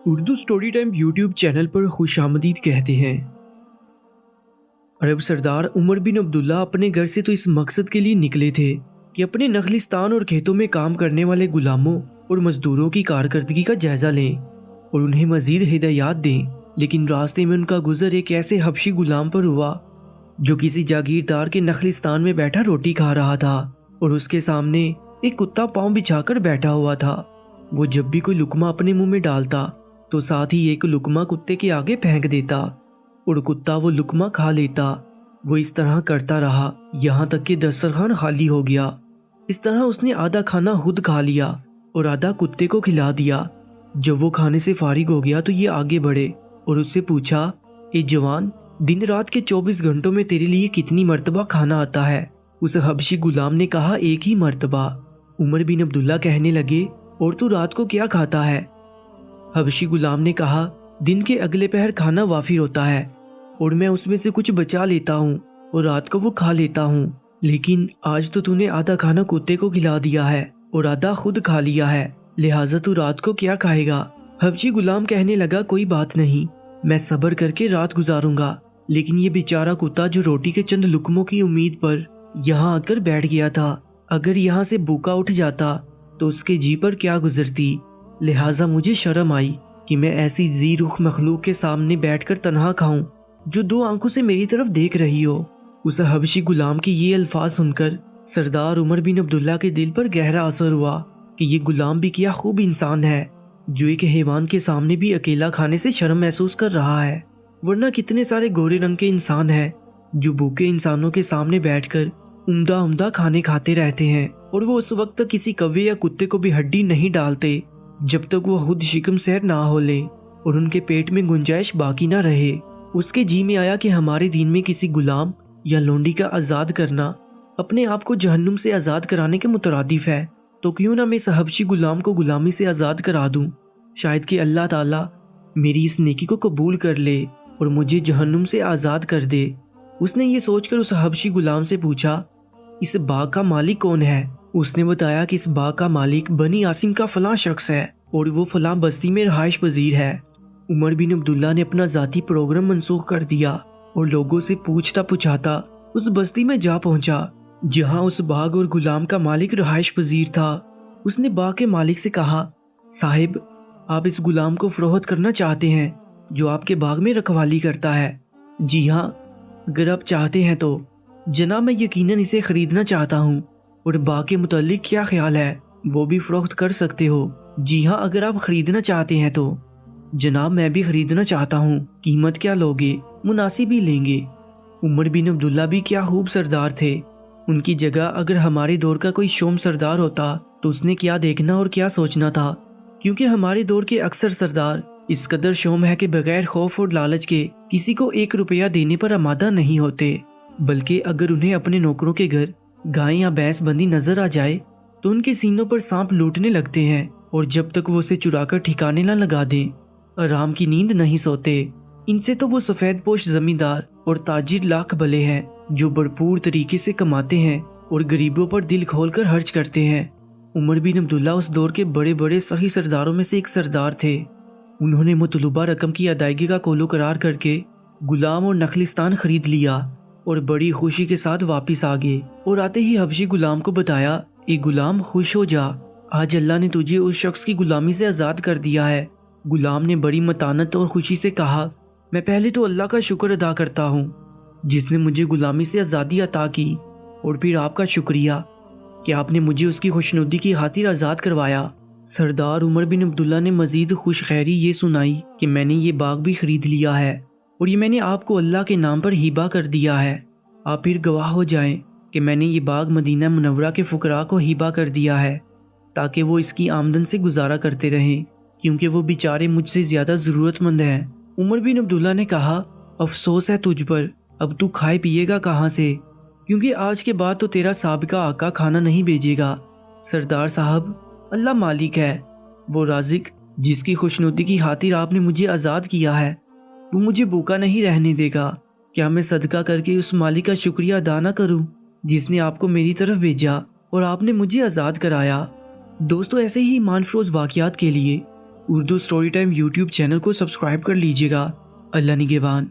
Urdu story time YouTube channel پر خوش آمدید کہتے ہیں۔ عرب سردار عمر بن عبداللہ اپنے گھر سے تو اس مقصد کے لیے نکلے تھے کہ اپنے نخلستان اور کھیتوں میں کام کرنے والے غلاموں اور مزدوروں کی کارکردگی کا جائزہ لیں اور انہیں مزید ہدایات دیں، لیکن راستے میں ان کا گزر ایک ایسے حبشی غلام پر ہوا جو کسی جاگیردار کے نخلستان میں بیٹھا روٹی کھا رہا تھا اور اس کے سامنے ایک کتا پاؤں بچھا کر بیٹھا ہوا تھا۔ وہ جب بھی کوئی لقمہ اپنے منہ میں ڈالتا تو ساتھ ہی ایک لقمہ کتے کے آگے پھینک دیتا اور کتا وہ لقمہ کھا لیتا۔ وہ اس طرح کرتا رہا یہاں تک کہ دسترخوان خالی ہو گیا۔ اس طرح اس نے آدھا کھانا خود کھا لیا اور آدھا کتے کو کھلا دیا۔ جب وہ کھانے سے فارغ ہو گیا تو یہ آگے بڑھے اور اس سے پوچھا، اے جوان، دن رات کے 24 گھنٹوں میں تیرے لیے کتنی مرتبہ کھانا آتا ہے؟ اس حبشی غلام نے کہا، ایک ہی مرتبہ۔ عمر بن عبداللہ کہنے لگے، اور تو رات کو کیا کھاتا ہے؟ حبشی غلام نے کہا، دن کے اگلے پہر کھانا وافر ہوتا ہے اور میں اس میں سے کچھ بچا لیتا ہوں اور رات کو وہ کھا لیتا ہوں، لیکن آج تو نے آدھا کھانا کتے کو کھلا دیا ہے اور آدھا خود کھا لیا ہے، لہٰذا تو رات کو کیا کھائے گا؟ حبشی غلام کہنے لگا، کوئی بات نہیں، میں صبر کر کے رات گزاروں گا، لیکن یہ بیچارہ کتا جو روٹی کے چند لقموں کی امید پر یہاں آ کر بیٹھ گیا تھا، اگر یہاں سے بھوکا اٹھ جاتا تو اس کے جی پر کیا گزرتی؟ لہٰذا مجھے شرم آئی کہ میں ایسی ذی رخ مخلوق کے سامنے بیٹھ کر تنہا کھاؤں جو دو آنکھوں سے میری طرف دیکھ رہی ہو۔ اس حبشی غلام کے یہ الفاظ سن کر سردار عمر بن عبداللہ کے دل پر گہرا اثر ہوا کہ یہ غلام بھی کیا خوب انسان ہے جو ایک حیوان کے سامنے بھی اکیلا کھانے سے شرم محسوس کر رہا ہے، ورنہ کتنے سارے گورے رنگ کے انسان ہیں جو بھوکے انسانوں کے سامنے بیٹھ کر عمدہ کھانے کھاتے رہتے ہیں، اور وہ اس وقت تک کسی کوے یا کتے کو بھی ہڈی نہیں ڈالتے جب تک وہ خود شکم سیر نہ ہو لیں اور ان کے پیٹ میں گنجائش باقی نہ رہے۔ اس کے جی میں آیا کہ ہمارے دین میں کسی غلام یا لونڈی کا آزاد کرنا اپنے آپ کو جہنم سے آزاد کرانے کے مترادف ہے، تو کیوں نہ میں اس حبشی غلام کو غلامی سے آزاد کرا دوں؟ شاید کہ اللہ تعالیٰ میری اس نیکی کو قبول کر لے اور مجھے جہنم سے آزاد کر دے۔ اس نے یہ سوچ کر اس حبشی غلام سے پوچھا، اس باغ کا مالک کون ہے؟ اس نے بتایا کہ اس باغ کا مالک بنی عاصم کا فلاں شخص ہے اور وہ فلاں بستی میں رہائش پذیر ہے۔ عمر بن عبداللہ نے اپنا ذاتی پروگرام منسوخ کر دیا اور لوگوں سے پوچھتا پچھاتا اس بستی میں جا پہنچا جہاں اس باغ اور غلام کا مالک رہائش پذیر تھا۔ اس نے باغ کے مالک سے کہا، صاحب، آپ اس غلام کو فروخت کرنا چاہتے ہیں جو آپ کے باغ میں رکھوالی کرتا ہے؟ جی ہاں، اگر آپ چاہتے ہیں تو جناب میں یقیناً اسے خریدنا چاہتا ہوں، اور باغ کے متعلق کیا خیال ہے؟ وہ بھی فروخت کر سکتے ہو؟ جی ہاں، اگر آپ خریدنا چاہتے ہیں تو جناب میں بھی خریدنا چاہتا ہوں، قیمت کیا لوگے؟ مناسب ہی لیں گے۔ عمر بن عبداللہ بھی کیا خوب سردار تھے، ان کی جگہ اگر ہمارے دور کا کوئی شوم سردار ہوتا تو اس نے کیا دیکھنا اور کیا سوچنا تھا، کیونکہ ہمارے دور کے اکثر سردار اس قدر شوم ہے کہ بغیر خوف اور لالچ کے کسی کو 1 روپیہ دینے پر آمادہ نہیں ہوتے، بلکہ اگر انہیں اپنے نوکروں کے گھر گائے یا بھینس بندی نظر آ جائے تو ان کے سینوں پر سانپ لوٹنے لگتے ہیں، اور جب تک وہ اسے چرا کر ٹھکانے نہ لگا دیں آرام کی نیند نہیں سوتے۔ ان سے تو وہ سفید پوش زمیندار اور تاجر لاکھ بھلے ہیں جو بھرپور طریقے سے کماتے ہیں اور غریبوں پر دل کھول کر خرچ کرتے ہیں۔ عمر بن عبداللہ اس دور کے بڑے بڑے صحیح سرداروں میں سے ایک سردار تھے۔ انہوں نے مطلوبہ رقم کی ادائیگی کا کولو قرار کر کے غلام اور نخلستان خرید لیا اور بڑی خوشی کے ساتھ واپس آ گئے، اور آتے ہی حبشی غلام کو بتایا، اے غلام، خوش ہو جا، آج اللہ نے تجھے اس شخص کی غلامی سے آزاد کر دیا ہے۔ غلام نے بڑی متانت اور خوشی سے کہا، میں پہلے تو اللہ کا شکر ادا کرتا ہوں جس نے مجھے غلامی سے آزادی عطا کی، اور پھر آپ کا شکریہ کہ آپ نے مجھے اس کی خوشنودی کی خاطر آزاد کروایا۔ سردار عمر بن عبداللہ نے مزید خوش خیری یہ سنائی کہ میں نے یہ باغ بھی خرید لیا ہے اور یہ میں نے آپ کو اللہ کے نام پر ہبہ کر دیا ہے۔ آپ پھر گواہ ہو جائیں کہ میں نے یہ باغ مدینہ منورہ کے فقراء کو ہبہ کر دیا ہے تاکہ وہ اس کی آمدن سے گزارا کرتے رہیں، کیونکہ وہ بیچارے مجھ سے زیادہ ضرورت مند ہیں۔ عمر بن عبداللہ نے کہا، افسوس ہے تجھ پر، اب تو کھائے پیے گا کہاں سے، کیونکہ آج کے بعد تو تیرا سابقہ آقا کھانا نہیں بھیجے گا۔ سردار صاحب، اللہ مالک ہے، وہ رازق جس کی خوشنودی کی خاطر آپ نے مجھے آزاد کیا ہے، وہ مجھے بھوکا نہیں رہنے دے گا۔ کیا میں صدقہ کر کے اس مالک کا شکریہ ادا نہ کروں جس نے آپ کو میری طرف بھیجا اور آپ نے مجھے آزاد کرایا؟ دوستو، ایسے ہی ایمان فروز واقعات کے لیے Urdu story time YouTube channel کو سبسکرائب کر لیجیے گا۔ اللہ نگہبان۔